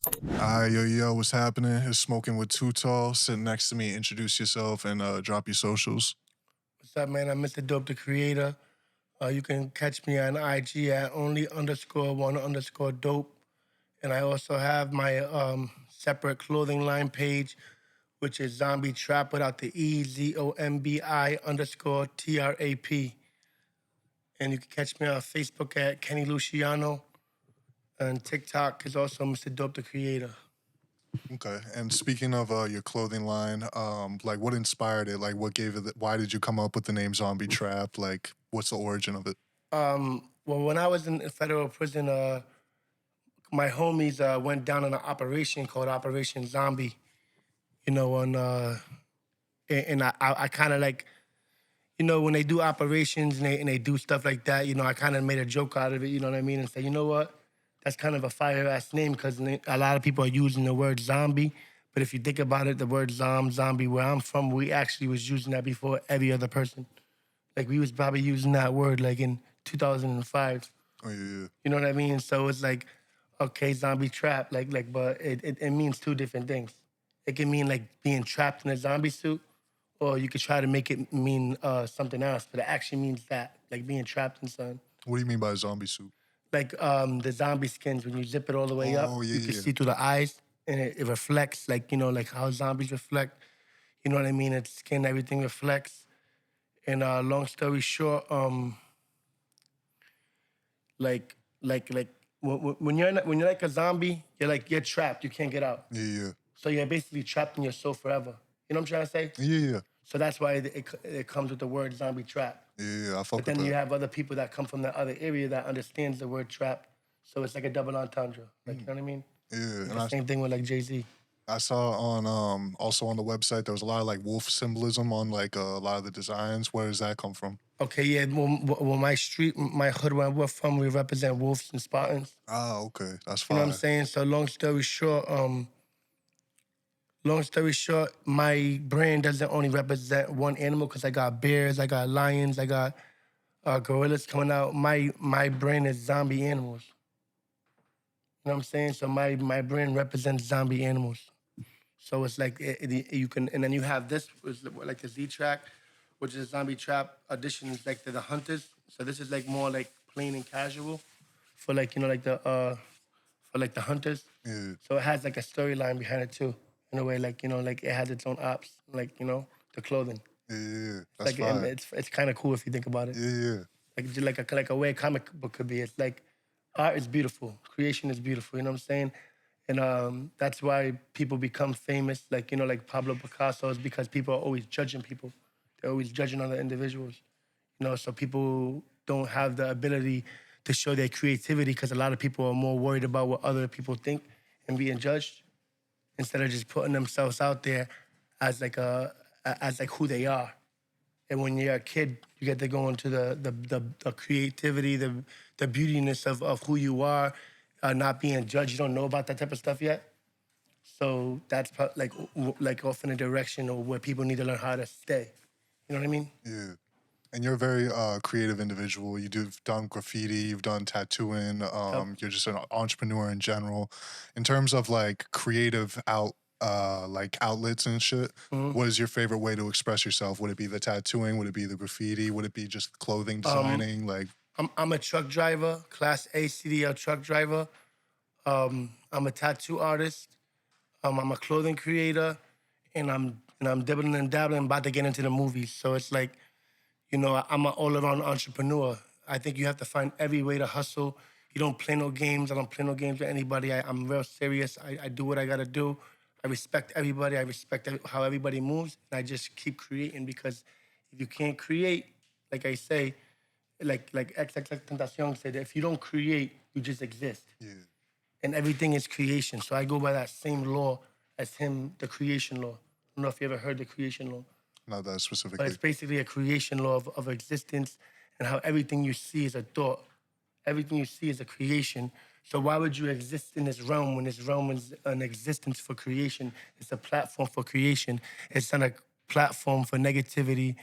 Yo, what's happening? It's Smoking with Too Tall. Sitting next to me, introduce yourself and drop your socials. What's up, man? I'm Mr. Dope, the creator. You can catch me on IG at only_one_dope. And I also have my separate clothing line page, which is Zombie Trap without the E, ZOMBI_TRAP. And you can catch me on Facebook at Kenny Luciano. And TikTok is also Mr. Dope, the creator. Okay. And speaking of your clothing line, like what inspired it? Like what gave it? Why did you come up with the name Zombie Trap? Like what's the origin of it? Well, when I was in federal prison, my homies went down on an operation called Operation Zombie. You know, and I kind of like, when they do operations and they do stuff like that, I kind of made a joke out of it, you know what I mean? And say, you know what? That's kind of a fire ass name because a lot of people are using the word zombie. But if you think about it, the word zombie, where I'm from, we actually was using that before every other person. Like we was probably using that word like in 2005. Oh yeah, You know what I mean? So it's like, okay, zombie trap, but it means two different things. It can mean like being trapped in a zombie suit, or you could try to make it mean something else, but it actually means that, like being trapped in something. What do you mean by zombie suit? Like the zombie skins, when you zip it all the way up, Oh yeah, you can yeah. see through the eyes, and it reflects, like like how zombies reflect. You know what I mean? Its skin, everything reflects. And long story short, like when you're like a zombie, you're trapped. You can't get out. Yeah, yeah, So you're basically trapped in your soul forever. You know what I'm trying to say? yeah, yeah. So that's why it comes with the word zombie trap. Yeah, I But fuck with then you that. have other people that come from the other area that understands the word trap. So it's like a double entendre. Like, you know Mm, what I mean? yeah, It's and the same thing with like Jay-Z. I saw on also on the website there was a lot of like wolf symbolism on like a lot of the designs. Where does that come from? Okay, yeah. Well, my street, my hood where we're from, we represent wolves and Spartans. Ah, okay, that's You know what I'm fire. saying? So long story short, my brand doesn't only represent one animal because I got bears, I got lions, I got gorillas coming out. My brand is zombie animals. You know what I'm saying? So my brand represents zombie animals. So it's like you can, and then you have this was like the Z track, which is a zombie trap edition. Is like the hunters. So this is like more like plain and casual for like like the for like the hunters. Yeah, So it has like a storyline behind it too. In a way, like like it has its own ops, like the clothing. yeah, yeah, yeah. It's That's like fire. it's kind of cool if you think about it. Yeah, yeah, Like a way a comic book could be. It's like art is beautiful, creation is beautiful. You know what I'm saying? And that's why people become famous. Like like Pablo Picasso is because people are always judging people. They're always judging other individuals. So people don't have the ability to show their creativity because a lot of people are more worried about what other people think and being judged instead of just putting themselves out there as like as like who they are. And when you're a kid, you get to go into the creativity, the beautiness of who you are, not being judged. You don't know about that type of stuff yet. So that's like off in a direction of where people need to learn how to stay. You know what I mean? yeah. And you're a very creative individual. You've done graffiti, you've done tattooing. Yep. You're just an entrepreneur in general. In terms of like creative like outlets and shit, Mhm. what is your favorite way to express yourself? Would it be the tattooing? Would it be the graffiti? Would it be just clothing Um, designing? Like, I'm a truck driver, Class A CDL truck driver. I'm a tattoo artist. I'm a clothing creator, and I'm dibbling and dabbling, about to get into the movies. So it's like, I'm an all-around entrepreneur. I think you have to find every way to hustle. You don't play no games. I don't play no games with anybody. I'm real serious. I do what I gotta do. I respect everybody. I respect how everybody moves, and I just keep creating because if you can't create, like I say, like XXX Tentacion said, if you don't create, you just exist, yeah, and everything is creation. So I go by that same law as him, the creation law. I don't know if you ever heard the creation law, not that but it's specifically. basically a creation law of existence and how everything you see is a thought. Everything you see is a creation. So why would you exist in this realm when this realm is an existence for creation? It's a platform for creation. It's not a platform for negativity,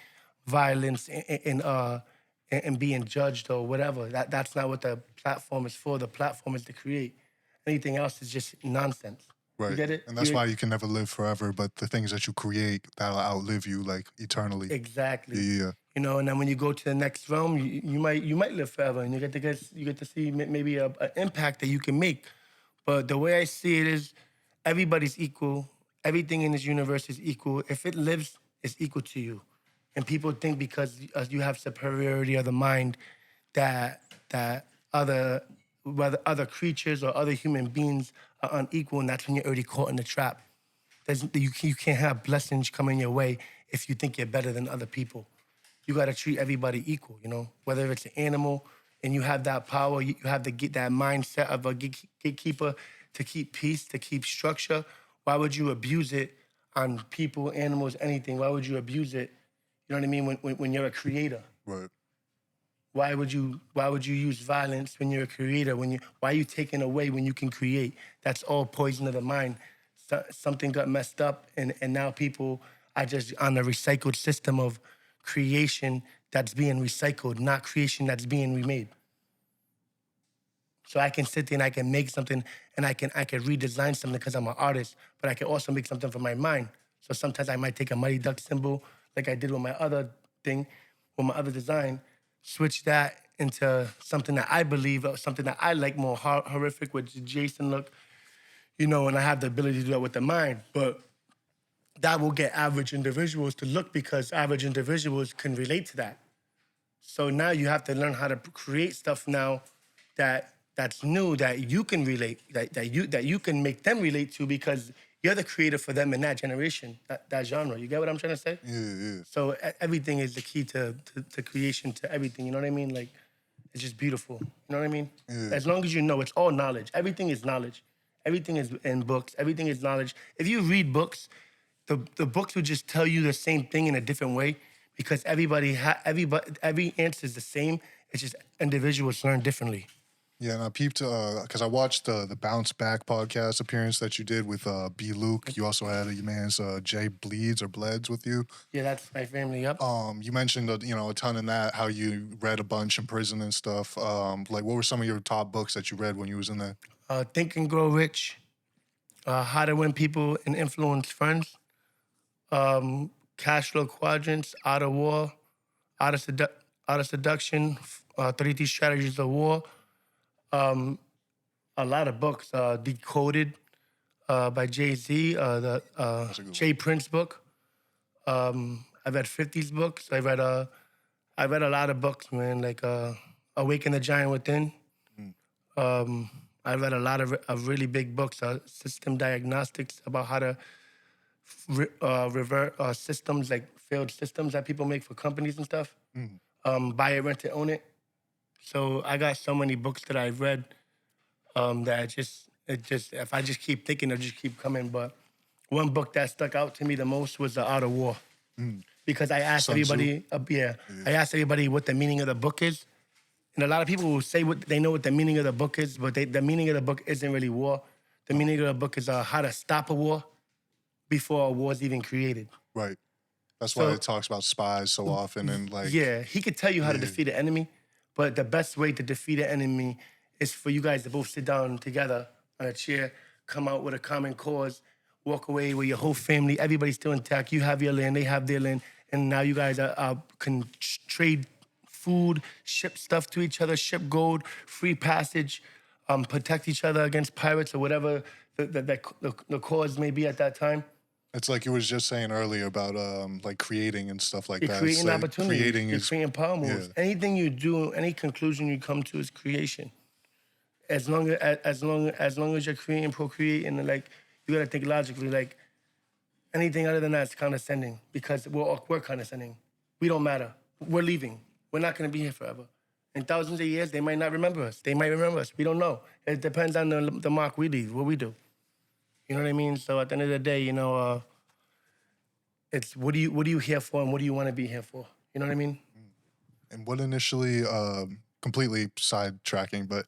violence, and being judged or whatever. That's not what the platform is for. The platform is to create. Anything else is just nonsense. You Right. get it? And that's why you can never live forever, but the things that you create that'll outlive you like eternally. Yeah, Exactly. yeah, yeah. You know, and then when you go to the next realm, you might live forever, and you get to see maybe a impact that you can make. But the way I see it is, everybody's equal. Everything in this universe is equal. If it lives, it's equal to you. And people think because you have superiority of the mind, that other whether other creatures or other human beings are unequal, and that's when you're already caught in the trap. You can't have blessings coming your way if you think you're better than other people. You got to treat everybody equal, whether it's an animal and you have that power, you have to get that mindset of a gatekeeper to keep peace, to keep structure. Why would you abuse it on people, animals, anything? Why would you abuse it? You know what I mean? When you're a creator. Right. Why would you use violence when you're a creator? Why are you taking away when you can create? That's all poison of the mind. Something got messed up, and now people are just on a recycled system of creation that's being recycled, not creation that's being remade. So I can sit there and I can make something, and I can redesign something because I'm an artist, but I can also make something from my mind. So sometimes I might take a Mighty Duck symbol, like I did with my other thing, with my other design, switch that into something that I believe, or something that I like more horrific with Jason look, and I have the ability to do that with the mind. But that will get average individuals to look, because average individuals can relate to that. So now you have to learn how to create stuff now that's new, that you can relate, that you can make them relate to, because you're the creator for them in that generation, that genre. You get what I'm trying to say? Yeah, yeah. So everything is the key to creation, to everything. You know what I mean? Like, it's just beautiful. You know what I mean? Yeah. As long as you know, it's all knowledge. Everything is knowledge. Everything is in books. Everything is knowledge. If you read books, the books would just tell you the same thing in a different way, because every answer is the same. It's just individuals learn differently. Yeah, and I peeped because I watched the Bounce Back podcast appearance that you did with B Luke. You also had your man's Jay Bleeds or Bleds with you. Yeah, that's my family. Yep. You mentioned a ton in that, how you read a bunch in prison and stuff. Like what were some of your top books that you read when you was in there? Think and Grow Rich. How to Win People and Influence Friends. Cash Flow Quadrants. Art of War. Art of Seduction. 33 Strategies of War. A lot of books. Decoded by Jay-Z. The That's a good Jay one. Prince book. I read 50's books. I read a lot of books, man. Like Awaken the Giant Within. Mm. I read a lot of really big books, system diagnostics, about how to revert systems, like failed systems that people make for companies and stuff. Mm. Buy it, rent it, own it. So I got so many books that I've read, that if I just keep thinking, they'll just keep coming. But one book that stuck out to me the most was The Art of War, Mm. because I asked Sun Tzu. everybody, I asked everybody what the meaning of the book is. And a lot of people will say what they know what the meaning of the book is, but the meaning of the book isn't really war. The meaning of the book is how to stop a war before a war's even created. Right. That's why So it talks about spies so often and like yeah, he could tell you how to yeah, defeat an enemy, but the best way to defeat an enemy is for you guys to both sit down together on a chair, come out with a common cause, walk away with your whole family, everybody's still intact. You have your land, they have their land, and now you guys can trade food, ship stuff to each other, ship gold, free passage, protect each other against pirates or whatever the cause may be at that time. it's like you was just saying earlier about like creating and stuff like You're that. It's creating like opportunities. creating You're is creating power moves. yeah. Anything you do, any conclusion you come to is creation. As long as you're creating, procreating, and like, you gotta think logically. Like, anything other than that is condescending, because we're condescending. We don't matter. We're leaving. We're not gonna be here forever. In thousands of years, they might not remember us. They might remember us. We don't know. It depends on the mark we leave, what we do. You know what I mean? So at the end of the day, it's what are you here for, and what do you want to be here for? You know what I mean? And what initially completely sidetracking, but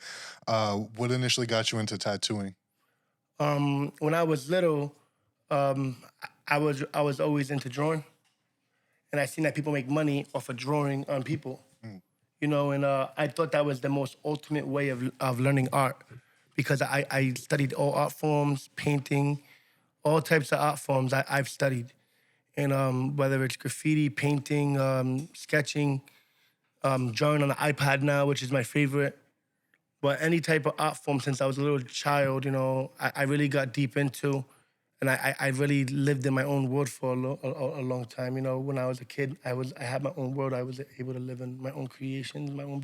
what initially got you into tattooing? When I was little, I was always into drawing, and I seen that people make money off of drawing on people. Mm. And I thought that was the most ultimate way of learning art, because I studied all art forms, painting, all types of art forms I've studied. And whether it's graffiti, painting, sketching, drawing on the iPad now, which is my favorite. But any type of art form since I was a little child, I really got deep into, and I really lived in my own world for a long time. When I was a kid, I had my own world. I was able to live in my own creations, my own,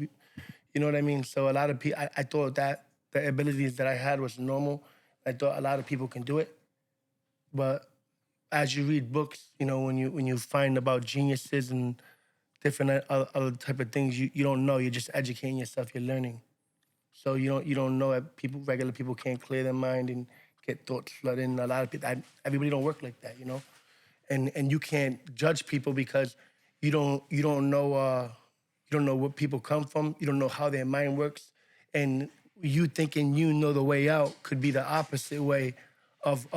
you know what I mean. So a lot of people, I thought that the abilities that I had was normal. I thought a lot of people can do it, but as you read books, when you find about geniuses and different other type of things, you don't know. You're just educating yourself. You're learning. So you don't know that regular people can't clear their mind and get thoughts flooded in. A lot of people, everybody don't work like that. And you can't judge people because you don't know what people come from. You don't know how their mind works, and you thinking you know the way out could be the opposite way of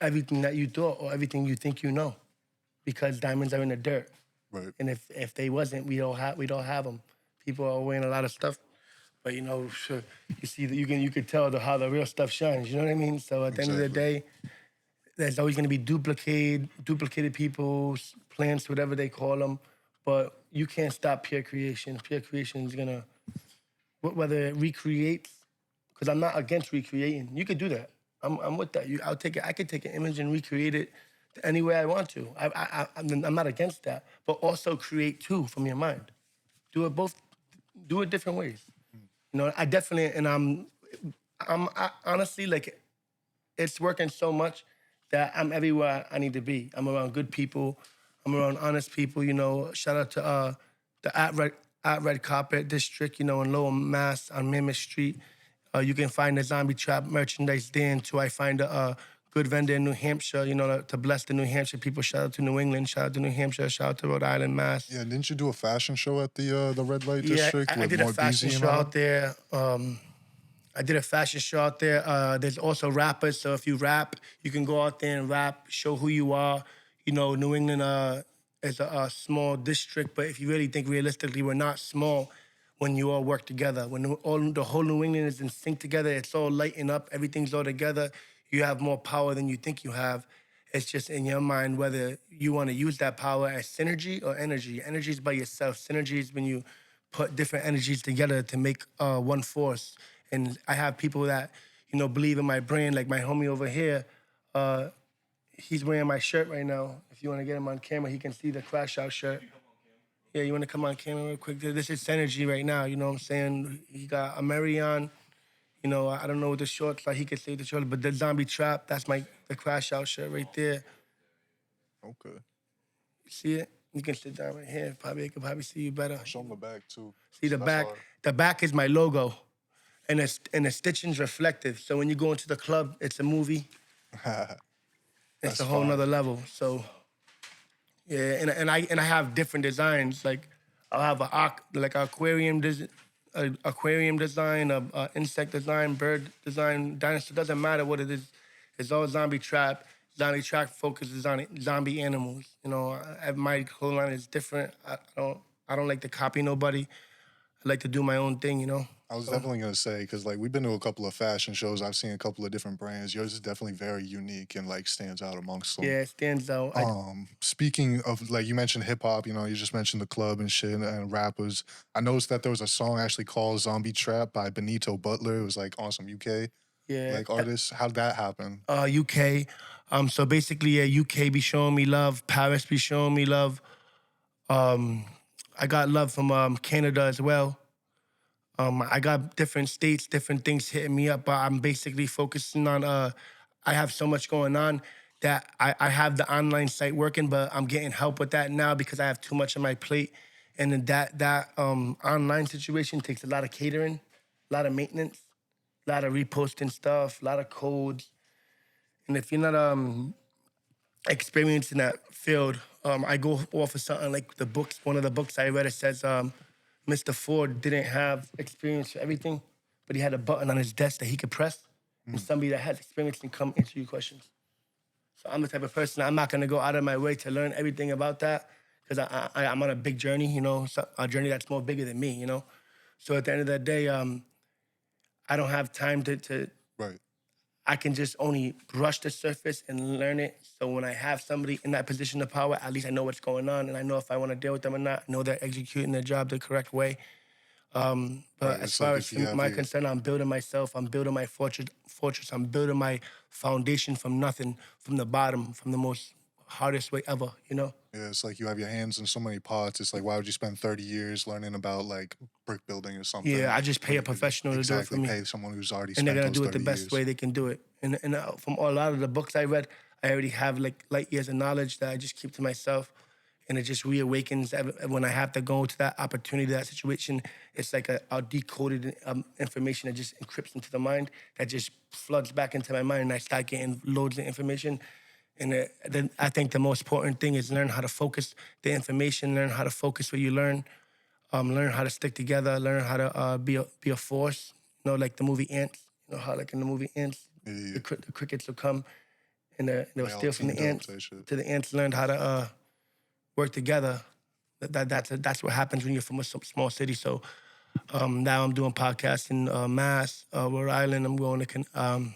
everything that you thought or everything you think you know, because diamonds are in the dirt. Right. And if they wasn't, we don't have them. People are wearing a lot of stuff, but sure, you see that you can tell how the real stuff shines. You know what I mean? So at the end of the Exactly. day, there's always going to be duplicated people, plants, whatever they call them. But you can't stop peer creation. Peer creation is gonna whether it recreates, because I'm not against recreating. You could do that. I'm with that. I'll take it. I could take an image and recreate it any way I want to. I'm not against that. But also create too from your mind. Do it both. Do it different ways. I definitely, and honestly, like, it's working so much that I'm everywhere I need to be. I'm around good people. I'm around honest people. Shout out to the at Red Carpet District. In Lower Mass on Mammoth Street. You can find the Zombie Trap merchandise there until I find a good vendor in New Hampshire. To bless the New Hampshire people. Shout out to New England. Shout out to New Hampshire. Shout out to Rhode Island, Mass. Yeah, didn't you do a fashion show at the red light Yeah, district I with did a more fashion BZ and show all out them? there. I did a fashion show out there. There's also rappers, so if you rap, you can go out there and rap, show who you are. New England is a small district, but if you really think realistically, we're not small when you all work together. When the whole New England is in sync together, it's all lighting up, everything's all together. You have more power than you think you have. It's just in your mind whether you want to use that power as synergy or energy. Energy is by yourself. Synergy is when you put different energies together to make one force. And I have people that believe in my brand, like my homie over here. Uh, he's wearing my shirt right now. If you want to get him on camera, he can see the Crash Out shirt. Yeah, you want to come on camera real quick? This is Synergy right now. You know what I'm saying? He got a Mary on. I don't know what the shorts like. He could say the shorts, but the Zombie Trap, that's the Crash Out shirt right there. Okay. You see it? You can sit down right here. They could probably see you better. Show them the back too. See the So that's back? all. The back is my logo. And the stitching's reflective. So when you go into the club, it's a movie. It's That's a whole fine. nother level. So yeah, and I have different designs. Like I'll have aquarium design, a insect design, bird design, dinosaur. Doesn't matter what it is. It's all zombie trap. Zombie trap focuses on zombie animals. My clothing line is different. I don't like to copy nobody. I like to do my own thing. I was So definitely gonna say because like we've been to a couple of fashion shows. I've seen a couple of different brands. Yours is definitely very unique and like stands out amongst them. yeah, it stands out. Speaking of like you mentioned hip hop, you just mentioned the club and shit and rappers. I noticed that there was a song actually called "Zombie Trap" by Benito Butler. It was like on some UK Yeah, like artists. How'd that happen? UK. So basically, yeah, UK be showing me love. Paris be showing me love. Um, I got love from Canada as well. I got different states, different things hitting me up, but I'm basically focusing on. I have so much going on that I have the online site working, but I'm getting help with that now because I have too much on my plate, and then that online situation takes a lot of catering, a lot of maintenance, a lot of reposting stuff, a lot of codes, and if you're not experienced in that field, I go off of something like the books. One of the books I read, it says Mr. Ford didn't have experience for everything, but he had a button on his desk that he could press, and Mm, somebody that has experience can come answer your questions. So I'm the type of person, I'm not gonna go out of my way to learn everything about that because I'm on a big journey, so a journey that's more bigger than me. So at the end of the day, I don't have time to Right. I can just only brush the surface and learn it. So when I have somebody in that position of power, at least I know what's going on and I know if I want to deal with them or not. I know they're executing their job the correct way. But Right. as It's far like as if you have my your concern, I'm building myself. I'm building my fortress. I'm building my foundation from nothing, from the bottom, from the most hardest way ever. You know? yeah, it's like you have your hands in so many pots. It's like why would you spend 30 years learning about like brick building or Yeah, something I just pay when a you could professional to do it for exactly me, pay someone who's already and they're spent gonna those do it the 30 best years? way they can do it. And from a lot of the books I read, I already have like light years of knowledge that I just keep to myself, and it just reawakens when I have to go to that opportunity, that situation. It's like a decoded information that just encrypts into the mind, that just floods back into my mind, and I start getting loads of information. And then I think the most important thing is learn how to focus the information, learn how to focus what you learn, learn how to stick together, learn how to be a force. You know, like the movie Ants. You know how like in the movie Ants, Yeah, yeah, yeah. the crickets will come and they'll They all steal from the teamed up ants. type shit. To the ants learned how to work together. That's what happens when you're from a small city. So now I'm doing podcasts in Mass, Rhode Island. I'm going to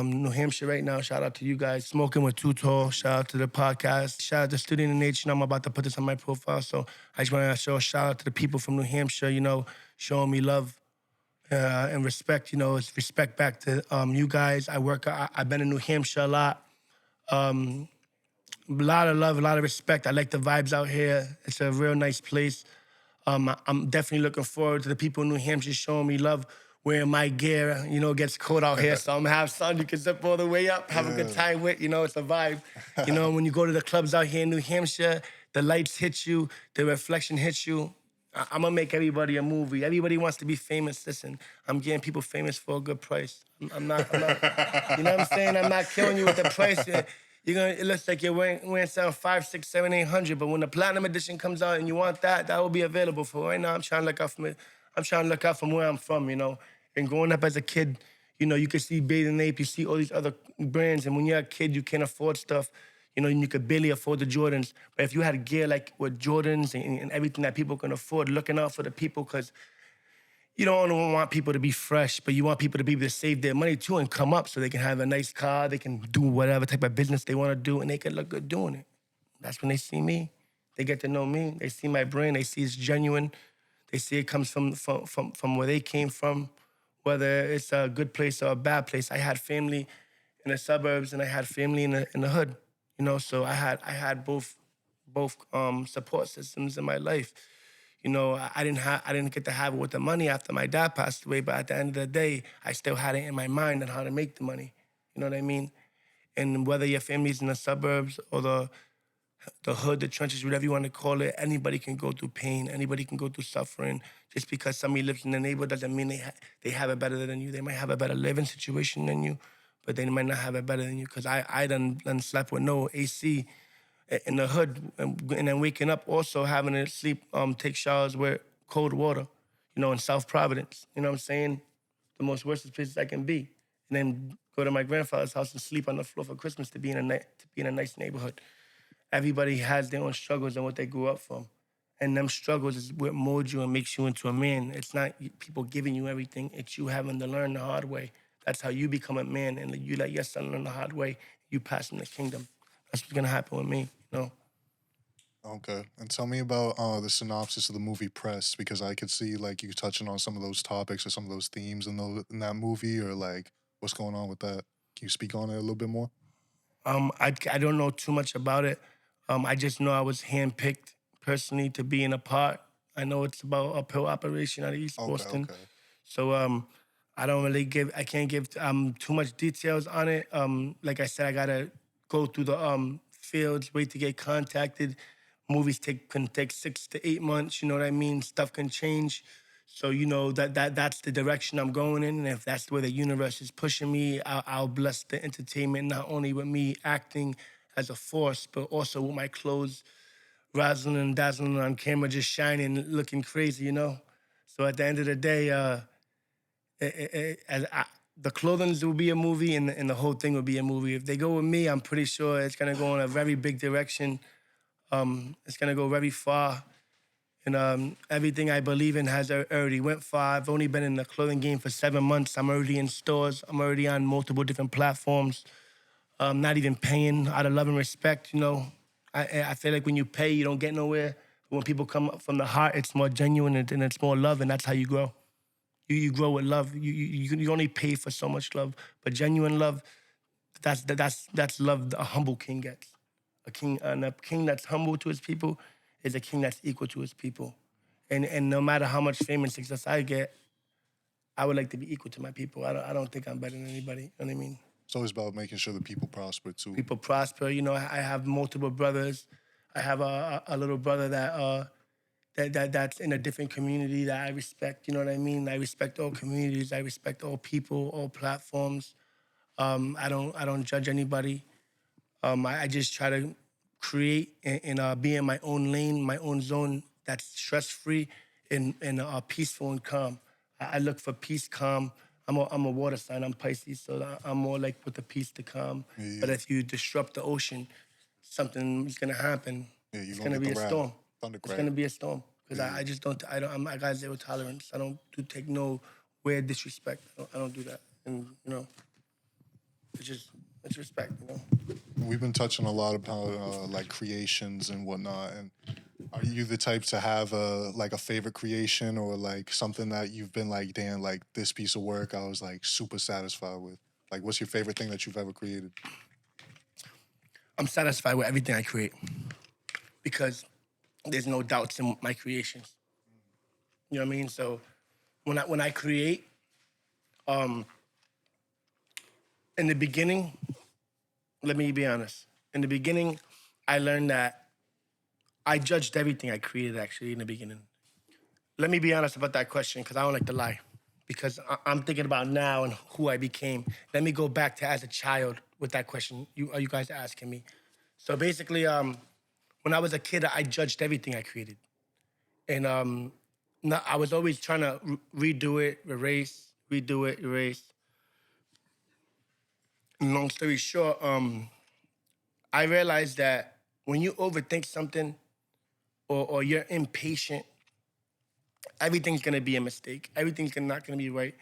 New Hampshire right now. Shout out to you guys. Smoking with Too Tall. Shout out to the podcast. Shout out to Student in Nature. I'm about to put this on my profile. So I just want to show a shout out to the people from New Hampshire, you know, showing me love and respect. You know, it's respect back to you guys. I've been in New Hampshire a lot. A lot of love, a lot of respect. I like the vibes out here. It's a real nice place. I'm definitely looking forward to the people in New Hampshire showing me love, wearing my gear. You know, it gets cold out here, so I'm gonna have sun you can zip all the way up, have a good Yeah. time with. You know, it's a vibe. You know, when you go to the clubs out here in New Hampshire, the lights hit you, the reflection hits you. I'm gonna make everybody a movie. Everybody wants to be famous. Listen, I'm getting people famous for a good price. I'm not, you know what I'm saying? I'm not killing you with the price. You're gonna, it looks like you're wearing something 5, 6, 7, 800. But when the platinum edition comes out and you want that, that will be available for right now. I'm trying to look out from it. I'm trying to look out from where I'm from, you know. And growing up as a kid, you know, you can see Bathing Ape, you see all these other brands, and when you're a kid, you can't afford stuff. You know, and you could barely afford the Jordans. But if you had gear like with Jordans and everything that people can afford, looking out for the people, because you don't want people to be fresh, but you want people to be able to save their money too and come up so they can have a nice car, they can do whatever type of business they want to do, and they can look good doing it. That's when they see me. They get to know me. They see my brand. They see it's genuine. They see it comes from where they came from, whether it's a good place or a bad place. I had family in the suburbs and I had family in the hood. You know, so I had both support systems in my life. You know, I didn't get to have it with the money after my dad passed away, but at the end of the day, I still had it in my mind on how to make the money. You know what I mean? And whether your family's in the suburbs or the hood, the trenches, whatever you want to call it, anybody can go through pain. Anybody can go through suffering. Just because somebody lives in the neighborhood doesn't mean they have it better than you. They might have a better living situation than you, but they might not have it better than you. Because I done slept with no AC in the hood, and then waking up also having to sleep, take showers with cold water, you know, in South Providence. You know what I'm saying? The most worst places I can be. And then go to my grandfather's house and sleep on the floor for Christmas to be in a nice neighborhood. Everybody has their own struggles and what they grew up from. And them struggles is what molds you and makes you into a man. It's not people giving you everything, it's you having to learn the hard way. That's how you become a man. And you let your son learn the hard way, you pass him the kingdom. That's what's gonna happen with me, you know? Okay. And tell me about the synopsis of the movie Press because I could see like you touching on some of those topics or some of those themes in that movie or like what's going on with that. Can you speak on it a little bit more? I don't know too much about it. I just know I was handpicked personally to be in a part. I know it's about uphill operation out of East Okay, Boston. okay. So I can't give too much details on it. Like I said, I gotta go through the fields, wait to get contacted. Movies can take 6 to 8 months. You know what I mean? Stuff can change. So you know that's the direction I'm going in, and if that's where the universe is pushing me, I'll bless the entertainment not only with me acting as a force, but also with my clothes razzling and dazzling on camera, just shining, looking crazy. You know. So at the end of the day, the clothing will be a movie and the whole thing will be a movie. If they go with me, I'm pretty sure it's gonna go in a very big direction. It's gonna go very far, And everything I believe in has already went far. I've only been in the clothing game for 7 months. I'm already in stores. I'm already on multiple different platforms. Not even paying out of love and respect. I feel like when you pay, you don't get nowhere. When people come up from the heart, it's more genuine and it's more love, and that's how you grow. You grow with love. You only pay for so much love, but genuine love, that's love a humble king gets. A king that's humble to his people is a king that's equal to his people. And no matter how much fame and success I get, I would like to be equal to my people. I don't think I'm better than anybody. You know what I mean? It's always about making sure the people prosper too. People prosper. I have multiple brothers. I have a little brother that's in a different community that I respect. You know what I mean? I respect all communities. I respect all people, all platforms. I don't judge anybody. I just try to create and be in my own lane, my own zone that's stress free and peaceful and calm. I look for peace, calm. I'm a water sign. I'm Pisces, so I'm more like with the peace to calm. But Yeah, if you disrupt the ocean, something is gonna happen. yeah, you're It's gonna gonna get be the a wrath, storm. It's thundercrab. gonna be a storm because Yeah, I just don't. I got zero tolerance. I don't do take no weird disrespect. I don't do that. And it's just it's respect. we've been touching a lot about like creations and whatnot. And are you the type to have a favorite creation or like something that you've been like, damn, like this piece of work I was like super satisfied with? Like, what's your favorite thing that you've ever created? I'm satisfied with everything I create because there's no doubts in my creations. You know what I mean? So when I create, um, in the beginning, let me be honest. In the beginning, I learned that I judged everything I created actually in the beginning. Let me be honest about that question because I don't like to lie. Because I'm thinking about now and who I became. Let me go back to as a child with that question you guys asking me. So basically, when I was a kid, I judged everything I created. And no, I was always trying to redo it, erase, redo it, erase. And long story short, I realized that when you overthink something or you're impatient, everything's gonna be a mistake. Everything's not gonna be right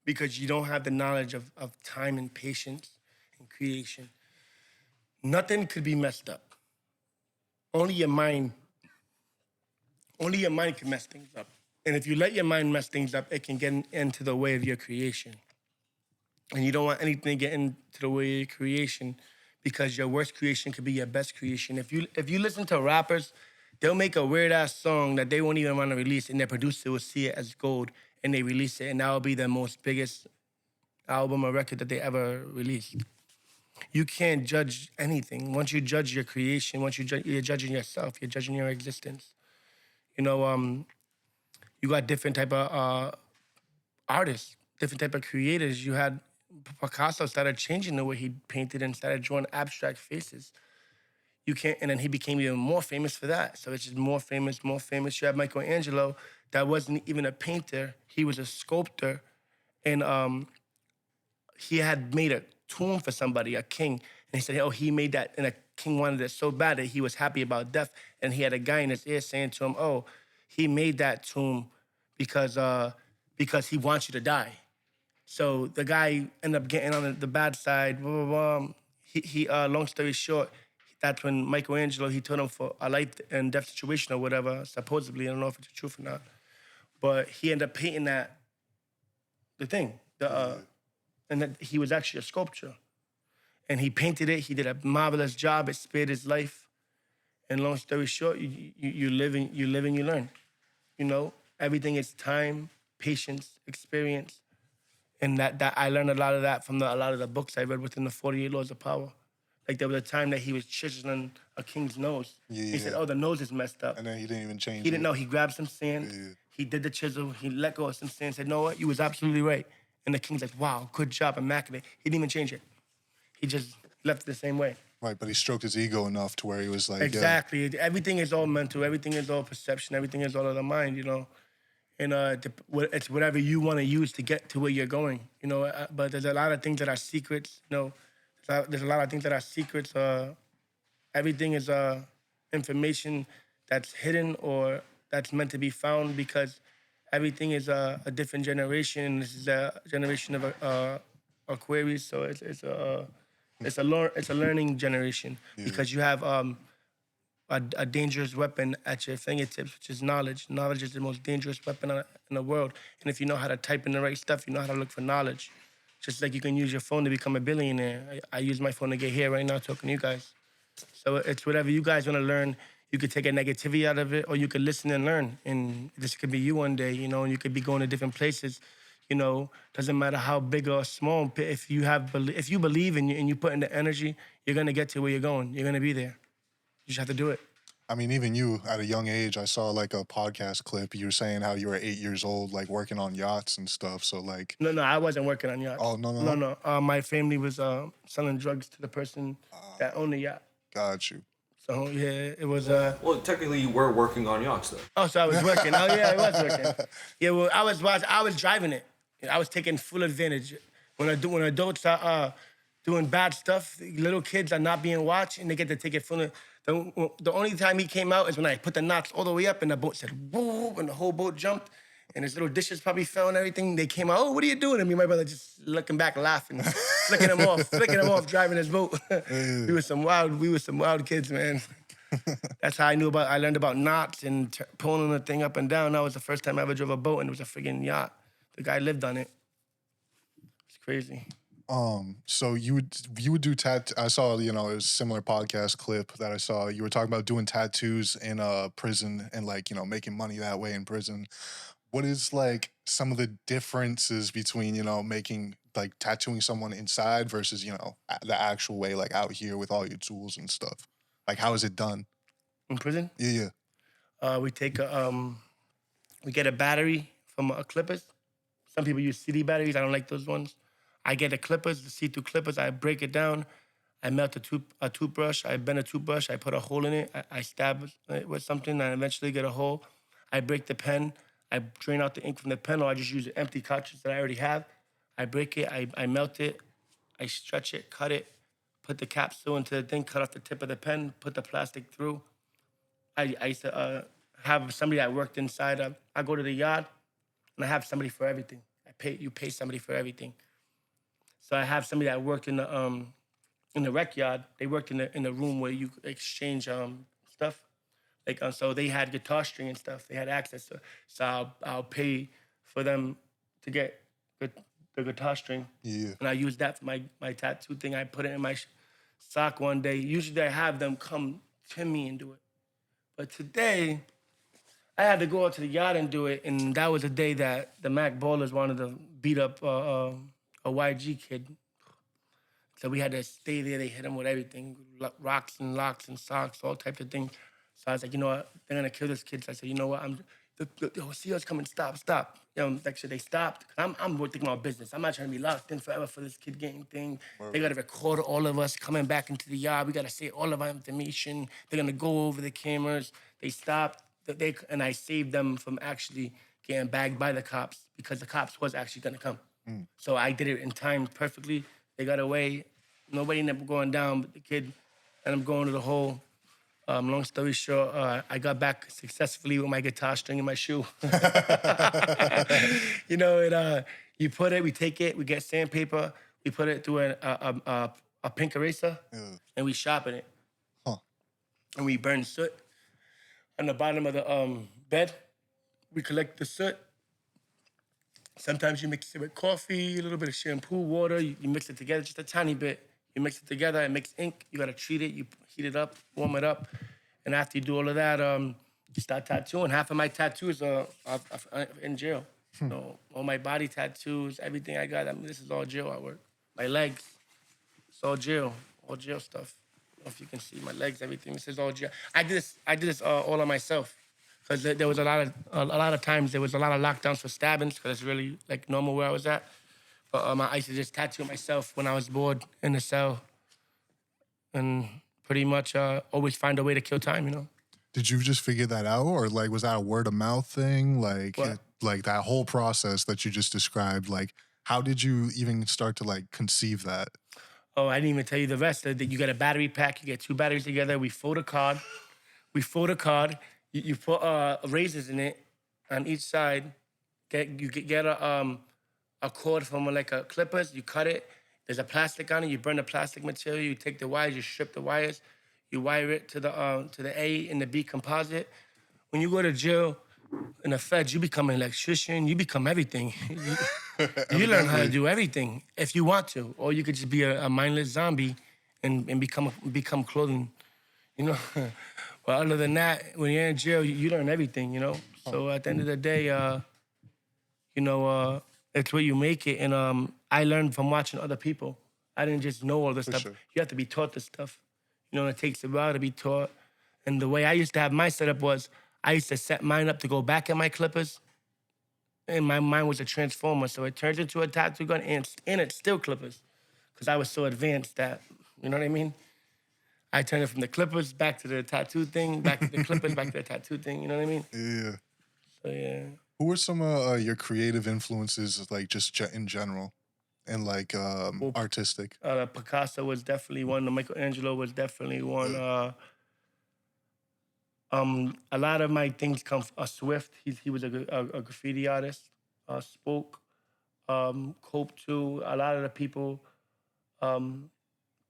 because you don't have the knowledge of time and patience and creation. Nothing could be messed up. Only your mind, only your mind can mess things up. And if you let your mind mess things up, it can get into the way of your creation. And you don't want anything to get into the way of your creation because your worst creation could be your best creation. If you listen to rappers, they'll make a weird ass song that they won't even want to release, and their producer will see it as gold, and they release it, and that will be the most biggest album or record that they ever released. You can't judge anything. Once you judge your creation, once you're judging yourself, you're judging your existence. You know, you got different type of artists, different type of creators. You had Picasso started changing the way he painted and started drawing abstract faces. You can't, and then he became even more famous for that. So it's just more famous, more famous. You have Michelangelo, that wasn't even a painter; he was a sculptor, and he had made a tomb for somebody, a king, and he said, "Oh, he made that," and a king wanted it so bad that he was happy about death, and he had a guy in his ear saying to him, "Oh, he made that tomb because because he wants you to die." So the guy ended up getting on the bad side. Blah, blah, blah. Long story short, that's when Michelangelo he told him for a life and death situation or whatever. Supposedly, I don't know if it's the truth or not, but he ended up painting the thing, Yeah, and that he was actually a sculpture, and he painted it. He did a marvelous job. It spared his life. And long story short, you live and you learn. Everything is time, patience, experience. And that I learned a lot of that from a lot of the books I read within the 48 Laws of Power. Like there was a time that he was chiseling a king's nose. He said, yeah. "Oh, the nose is messed up." And then he didn't even He change didn't it. know. He grabbed some sand. Yeah. He did the chisel. He let go of some sand. Said, "No, what? You was absolutely right." And the king's like, "Wow, good job, immaculate." He didn't even change it. He just left it the same way. Right, but he stroked his ego enough to where he was like, yeah, Exactly. Everything is all mental. Everything is all perception. Everything is all of the mind. And it's whatever you want to use to get to where you're going. But there's a lot of things that are secrets. There's a lot of things that are secrets. Everything is information that's hidden or that's meant to be found because everything is a different generation. This is a generation of Aquarius, so it's a learning generation Yeah. because you have a dangerous weapon at your fingertips, which is knowledge. Knowledge is the most dangerous weapon in the world. And if you know how to type in the right stuff, you know how to look for knowledge. Just like you can use your phone to become a billionaire. I use my phone to get here right now talking to you guys. So it's whatever you guys want to learn. You could take a negativity out of it, or you could listen and learn. And this could be you one day, and you could be going to different places. Doesn't matter how big or small. If you believe and you put in the energy, you're gonna get to where you're going. You're gonna be there. You just have to do it. I mean, even you at a young age, I saw like a podcast clip. You were saying how you were 8 years old, like working on yachts and stuff. So like, No, I wasn't working on yachts. oh no, no, No, no. no. My family was selling drugs to the person that owned the yacht. Got you. So yeah, it was. Well, technically, you were working on yachts, though. Oh, so I was working. Oh yeah, I was working. Yeah, well, I was driving it. I was taking full advantage. When adults are doing bad stuff, little kids are not being watched, and they get to take it full. The only time he came out is when I put the knots all the way up, and the boat said woo, and the whole boat jumped, and his little dishes probably fell and everything. They came out. Oh, what are you doing? And me and my brother just looking back, laughing, flicking him off, driving his boat. We were some wild kids, man. That's how I learned about knots and pulling the thing up and down. That was the first time I ever drove a boat, and it was a friggin' yacht. The guy lived on it. It's crazy. So you would do I saw, it was a similar podcast clip that I saw. You were talking about doing tattoos in a prison and like, making money that way in prison. What is like some of the differences between, making like tattooing someone inside versus, the actual way, like out here with all your tools and stuff? Like, how is it done? In prison, Yeah, yeah. we get a battery from Clippers. Some people use CD batteries. I don't like those ones. I get the clippers, the see-through clippers. I break it down. I melt a toothbrush. I bend a toothbrush. I put a hole in it. I stab it with something. I eventually get a hole. I break the pen. I drain out the ink from the pen, or I just use the empty cartridge that I already have. I break it. I melt it. I stretch it, cut it, put the capsule into the thing, cut off the tip of the pen, put the plastic through. I used to have somebody that worked inside. I go to the yard, and I have somebody for everything. You pay somebody for everything. So I have somebody that worked in the rec yard. They worked in the room where you exchange stuff. So they had guitar string and stuff. They had access to. So I'll pay for them to get the guitar string. Yeah. And I use that for my tattoo thing. I put it in my sock one day. Usually I have them come to me and do it. But today, I had to go out to the yard and do it, and that was the day that the Mac Ballers wanted to beat up a YG kid. So we had to stay there. They hit him with everything, rocks and locks and socks, all types of things. So I was like, you know what? They're gonna kill this kid. So I said, you know what? See us coming. Stop. Actually, they stopped. I'm thinking about business. I'm not trying to be locked in forever for this kid getting thing. They gotta record all of us coming back into the yard. We gotta say all of our information. They're gonna go over the cameras. They stopped. And I saved them from actually getting bagged by the cops because the cops was actually gonna come. So I did it in time perfectly. They got away. Nobody ended up going down, but the kid ended up going to the hole. Long story short, I got back successfully with my guitar string in my shoe. We take it, we get sandpaper, we put it through a pink eraser, and we sharpen it. Huh. And we burn soot on the bottom of the bed. We collect the soot. Sometimes you mix it with coffee, a little bit of shampoo, water. You mix it together, just a tiny bit. You mix it together, it makes ink. You gotta treat it, you heat it up, warm it up. And after you do all of that, you start tattooing. Half of my tattoos are in jail. So all my body tattoos, everything I got, this is all jail artwork. My legs, it's all jail stuff. I don't know if you can see my legs, everything. This is all jail. I did this all on myself. Because there was a lot of times there was a lot of lockdowns for stabbings because it's really like normal where I was at. But I used to just tattoo myself when I was bored in the cell, and pretty much always find a way to kill time. Did you just figure that out, or like was that a word of mouth thing? Like, What? like that whole process that you just described. Like, how did you even start to like conceive that? Oh, I didn't even tell you the rest. You get a battery pack. You get 2 batteries together. We fold a card. You put razors in it on each side. Get a cord from like a clippers. You cut it. There's a plastic on it. You burn the plastic material. You take the wires. You strip the wires. You wire it to the A and the B composite. When you go to jail in the feds, you become an electrician. You become everything. You learn how to Evidently. do everything if you want to, or you could just be a mindless zombie and become clothing. You know. But other than that, when you're in jail, you learn everything. You know. Oh, So at the end of the day, you know, it's where you make it. And I learned from watching other people. I didn't just know all this for stuff. sure. You have to be taught this stuff. You know, it takes a while to be taught. And the way I used to have my setup was I used to set mine up to go back at my clippers. And my mind was a transformer. So it turns into a tattoo gun and it's still clippers. Because I was so advanced that, you know what I mean? I turned it from the clippers back to the tattoo thing, back to the clippers, back to the tattoo thing. You know what I mean? Yeah. So yeah. Who are some your creative influences, like just in general, and like Well, artistic? Picasso was definitely one. Michelangelo was definitely one. Uh, A lot of my things come from Swift. He was a graffiti artist. Spoke, Cope too. A lot of the people, um,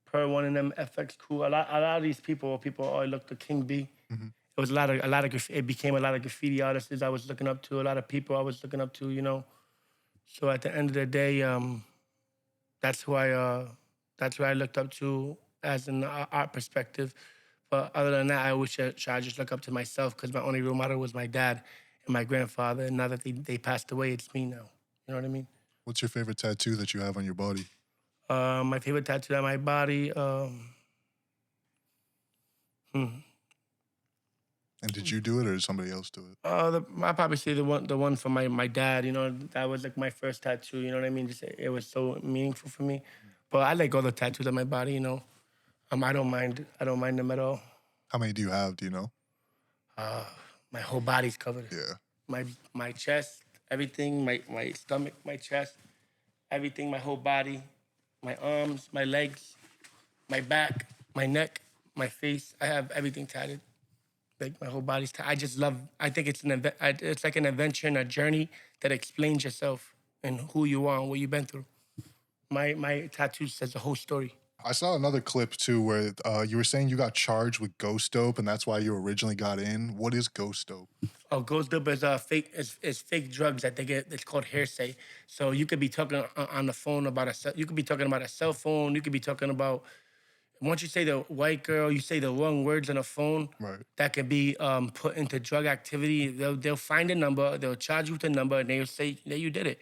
per one of them, FX Cool. A lot of these people I looked to King B. mhm. It was it became a lot of graffiti artists I was looking up to. A lot of people I was looking up to. You know. So at the end of the day, that's who that's who I looked up to as an art perspective. But other than that, I wish I just look up to myself because my only role model was my dad and my grandfather. And now that they passed away, it's me now. You know what I mean? What's your favorite tattoo that you have on your body? My favorite tattoo on my body. Hmm. And did you do it or did somebody else do it? I probably say the one from my dad. You know, that was like my first tattoo. You know what I mean? Just it was so meaningful for me. But I like all the tattoos on my body. You know, I don't mind. I don't mind them at all. How many do you have? Do you know? Uh, my whole body's covered. Yeah. My chest, everything. My stomach, my chest, everything. My whole body, my arms, my legs, my back, my neck, my face. I have everything tatted. Like my whole body's tatted. I just love. I think it's it's like an adventure and a journey that explains yourself and who you are and what you've been through. My tattoo says the whole story. I saw another clip too where you were saying you got charged with ghost dope and that's why you originally got in. What is ghost dope? Oh, ghost dope is fake. Is fake drugs that they get. It's called hearsay. So you could be talking on the phone about you could be talking about a cell phone. You could be talking about once you say the white girl, you say the wrong words on the phone. Right. That could be put into drug activity. They'll find a number. They'll charge you with a number, and they'll say that you did it.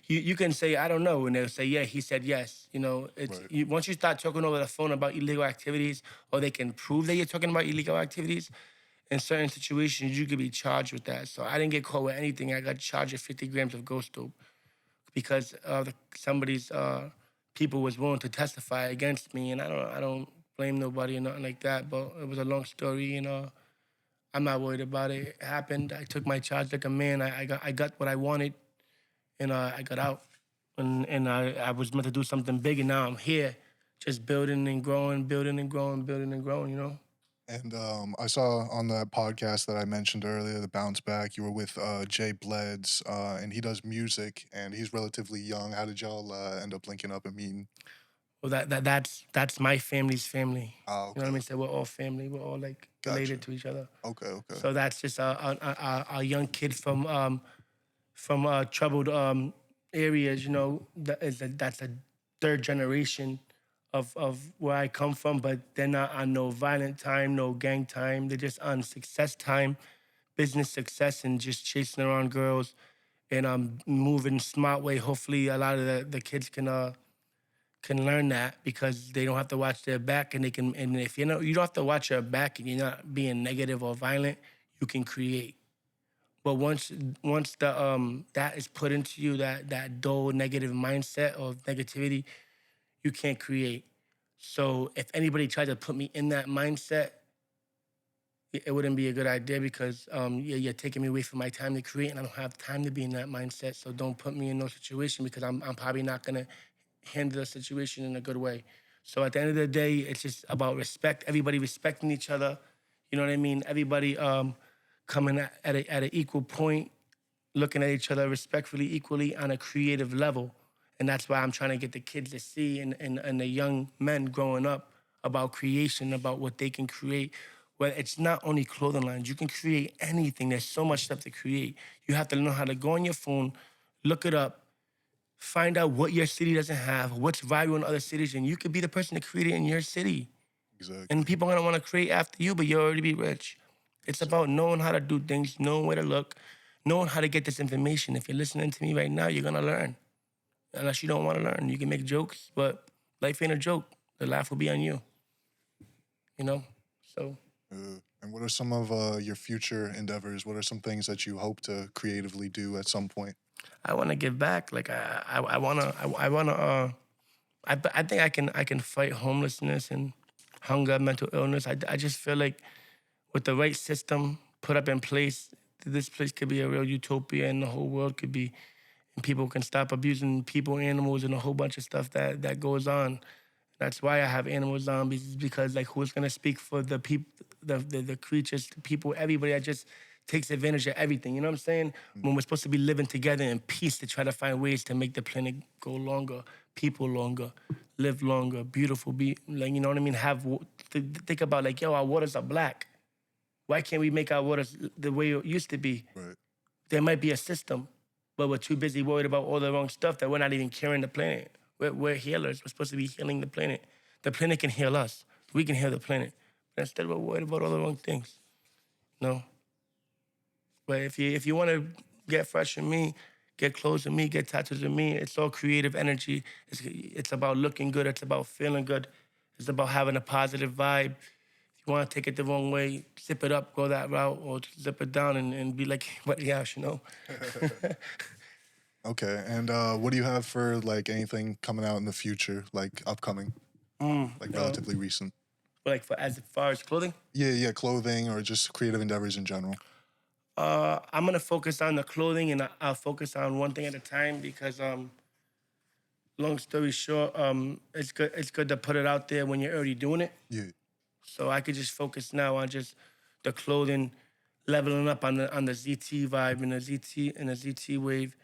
You can say I don't know, and they'll say yeah, he said yes. You know, Right. once you start talking over the phone about illegal activities, or they can prove that you're talking about illegal activities. In certain situations, you could be charged with that. So I didn't get caught with anything. I got charged with 50 grams of ghost dope because somebody's people was willing to testify against me, and I don't blame nobody or nothing like that. But it was a long story, and I'm not worried about it. It happened. I took my charge like a man. I got what I wanted, and I got out, and I was meant to do something big, and now I'm here, just building and growing, building and growing, building and growing. You know. And I saw on that podcast that I mentioned earlier, the Bounce Back, you were with Jay Bleds, and he does music, and he's relatively young. How did y'all end up linking up and meeting? Well, that's my family's family. Oh, You know what I okay. mean? So we're all family. We're all like Gotcha. related to each other. Okay, okay. So that's just a young kid from troubled areas. You know, that's a third generation of where I come from. But they're not on no violent time, no gang time. They're just on success time, business success, and just chasing around girls and moving smart way. Hopefully, a lot of the kids can learn that because they don't have to watch their back and they can and if you don't have to watch your back and you're not being negative or violent, you can create. But once the that is put into you, that dull negative mindset of negativity, you can't create. So if anybody tried to put me in that mindset, it wouldn't be a good idea because you're taking me away from my time to create and I don't have time to be in that mindset. So don't put me in no situation because I'm probably not gonna handle the situation in a good way. So at the end of the day, it's just about respect. Everybody respecting each other. You know what I mean? Everybody coming at an equal point, looking at each other respectfully, equally on a creative level. And that's why I'm trying to get the kids to see and the young men growing up about creation, about what they can create. Well, it's not only clothing lines. You can create anything. There's so much stuff to create. You have to know how to go on your phone, look it up, find out what your city doesn't have, what's viral in other cities, and you could be the person to create it in your city. Exactly. And people are gonna want to create after you, but you already be rich. It's about knowing how to do things, knowing where to look, knowing how to get this information. If you're listening to me right now, you're gonna learn. Unless you don't want to learn, you can make jokes, but life ain't a joke. The laugh will be on you. You know. So And what are some of your future endeavors? What are some things that you hope to creatively do at some point? I want to give back. Like I wanna I wanna I think I can fight homelessness and hunger, mental illness. I just feel like with the right system put up in place, this place could be a real utopia, and the whole world could be, and people can stop abusing people, animals, and a whole bunch of stuff that goes on. That's why I have animal zombies, is because like who's gonna speak for the people, the creatures, the people, everybody that just takes advantage of everything. You know what I'm saying? When we're supposed to be living together in peace to try to find ways to make the planet go longer, people longer, live longer, beautiful, be like, you know what I mean? Think about like, yo, our waters are black. Why can't we make our waters the way it used to be? Right. There might be a system, but we're too busy worried about all the wrong stuff that we're not even caring the planet. We're healers. We're supposed to be healing the planet. The planet can heal us. We can heal the planet. But instead, we're worried about all the wrong things. No. But if you want to get fresh with me, get close with me, get tattoos with me, it's all creative energy. It's about looking good. It's about feeling good. It's about having a positive vibe. If you want to take it the wrong way, zip it up, go that route, or just zip it down and be like everybody else, you know? Okay. And what do you have for like anything coming out in the future, like upcoming, like relatively recent? Like as far as clothing? Yeah, clothing or just creative endeavors in general. I'm gonna focus on the clothing, and I'll focus on one thing at a time because, long story short, it's good to put it out there when you're already doing it. Yeah. So I could just focus now on just the clothing, leveling up on the ZT vibe and the ZT wave,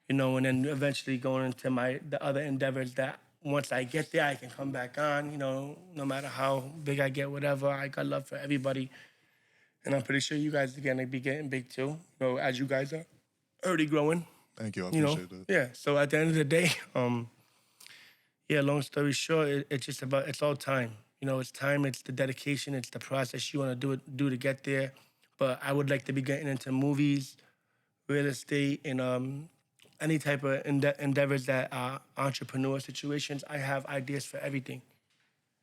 you know, and then eventually going into the other endeavors that once I get there, I can come back on, you know, no matter how big I get, whatever. I got love for everybody. And I'm pretty sure you guys are gonna be getting big too, you know, as you guys are already growing, Thank you. I you know. appreciate that. Yeah. So at the end of the day, yeah, long story short, it's just about, it's all time. You know, it's time, it's the dedication, it's the process you wanna do to get there. But I would like to be getting into movies, real estate, and any type of endeavors that are entrepreneur situations. I have ideas for everything.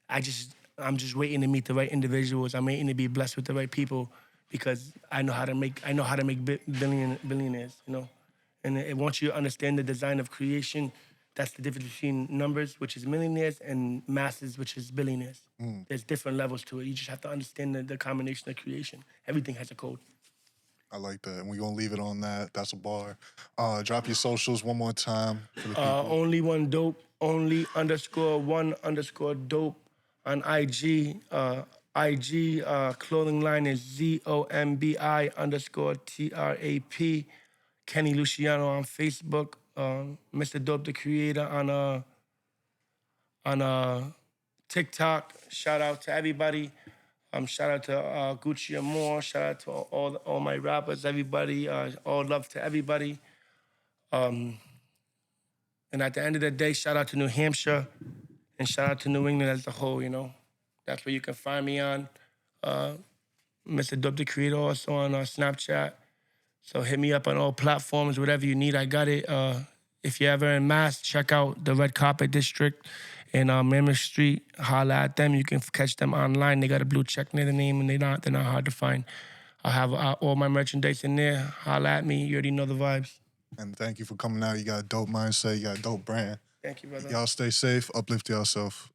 I'm just waiting to meet the right individuals. I'm waiting to be blessed with the right people because I know how to make billionaires, you know. And once you understand the design of creation, that's the difference between numbers, which is millionaires, and masses, which is billionaires. There's different levels to it. You just have to understand the combination of creation. Everything has a code. I like that. And we're gonna leave it on that. That's a bar. Drop your socials one more time for the people. Only one dope, only _one _dope on IG. IG clothing line is ZOMBI _TRAP. Kenny Luciano on Facebook. Mr. Dope the Creator on TikTok. Shout out to everybody. Shout out to Gucci Amore. Shout out to all my rappers, everybody. All love to everybody. And at the end of the day, shout out to New Hampshire and shout out to New England as a whole, you know. That's where you can find me on. Mr. Dope the Creator also on Snapchat. So hit me up on all platforms, whatever you need, I got it. If you're ever in Mass, check out the Red Carpet District in Mammoth Street. Holla at them. You can catch them online. They got a blue check near the name, and they're not hard to find. I have all my merchandise in there. Holla at me. You already know the vibes. And thank you for coming out. You got a dope mindset. You got a dope brand. Thank you, brother. Y'all stay safe. Uplift yourself.